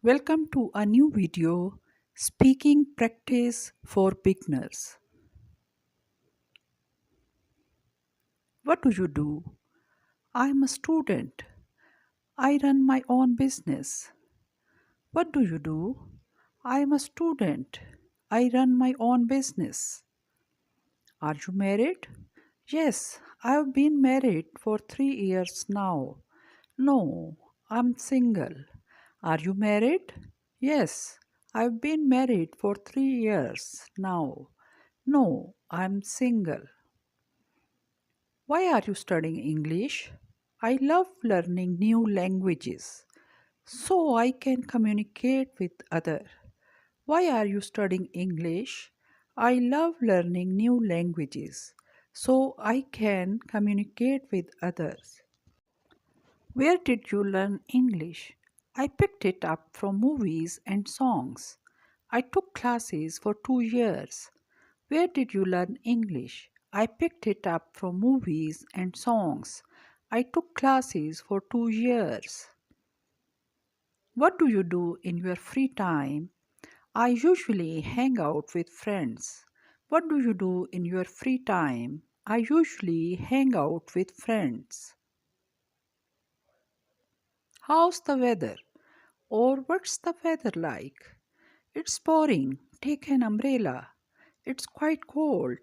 Welcome to a new video, Speaking Practice for Beginners. What do you do? I'm a student. I run my own business. What do you do? I'm a student. I run my own business. Are you married? Yes, I've been married for 3 years now. No, I'm single. Are you married? Yes, I've been married for 3 years now. No, I'm single. Why are you studying English? I love learning new languages so I can communicate with others. Why are you studying English? I love learning new languages so I can communicate with others. Where did you learn English? I picked it up from movies and songs. I took classes for 2 years. Where did you learn English? I picked it up from movies and songs. I took classes for 2 years. What do you do in your free time? I usually hang out with friends. What do you do in your free time? I usually hang out with friends. How's the weather? Or what's the weather like? It's pouring. Take an umbrella. It's quite cold.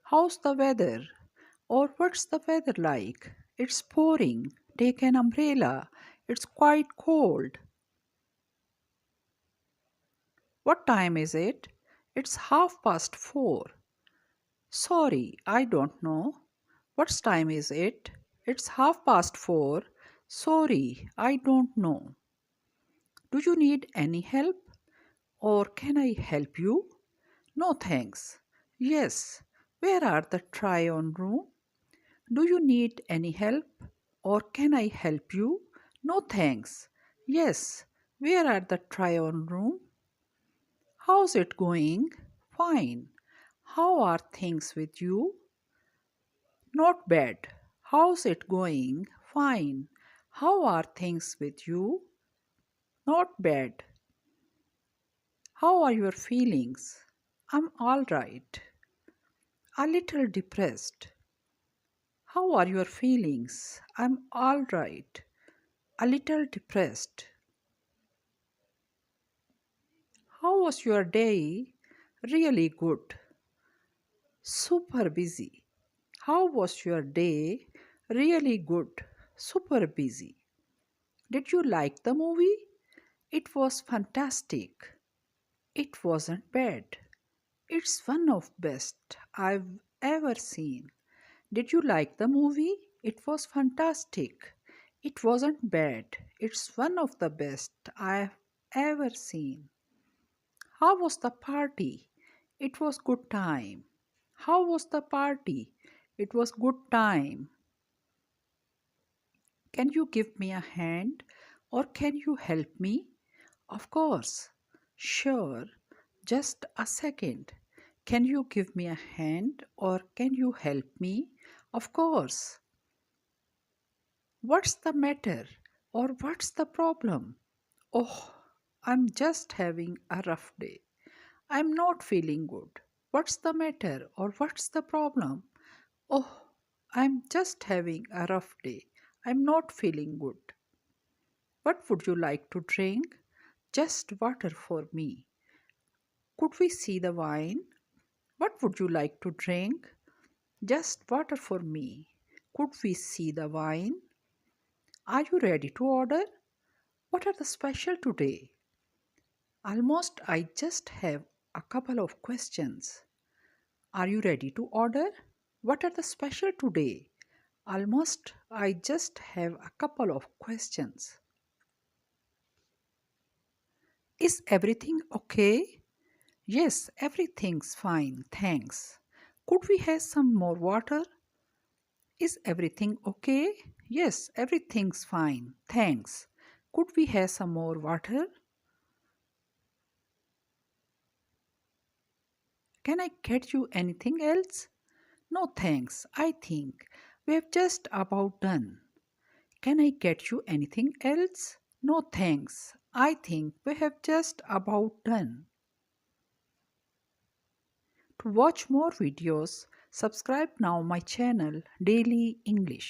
How's the weather? Or what's the weather like? It's pouring. Take an umbrella. It's quite cold. What time is it? It's 4:30. Sorry, I don't know. What time is it? It's 4:30. Sorry, I don't know. Do you need any help? Or can I help you? No thanks. Yes. Where are the try-on room? Do you need any help? Or can I help you? No thanks. Yes. Where are the try-on room? How's it going? Fine. How are things with you? Not bad. How's it going? Fine. How are things with you? Not bad. How are your feelings? I'm all right. A little depressed. How are your feelings? I'm all right. A little depressed. How was your day? Really good. Super busy. How was your day? Really good. Super busy. Did you like the movie? It was fantastic. It wasn't bad. It's one of best I've ever seen. Did you like the movie? It was fantastic. It wasn't bad. It's one of the best I've ever seen. How was the party? It was good time. How was the party? It was good time. Can you give me a hand or can you help me? Of course. Sure. Just a second. Can you give me a hand or can you help me? Of course. What's the matter? Or what's the problem? Oh, I'm just having a rough day. I'm not feeling good. What's the matter? Or what's the problem? Oh, I'm just having a rough day. I'm not feeling good. What would you like to drink? Just water for me. Could we see the wine? What would you like to drink? Just water for me. Could we see the wine? Are you ready to order? What are the special today? Almost I just have a couple of questions. Are you ready to order? What are the special today? Almost I just have a couple of questions. Is everything okay? Yes, everything's fine, thanks. Could we have some more water? Is everything okay? Yes, everything's fine, thanks. Could we have some more water? Can I get you anything else? No thanks, I think we've just about done. Can I get you anything else? No thanks, I think we have just about done. To watch more videos, subscribe now my channel Daily English.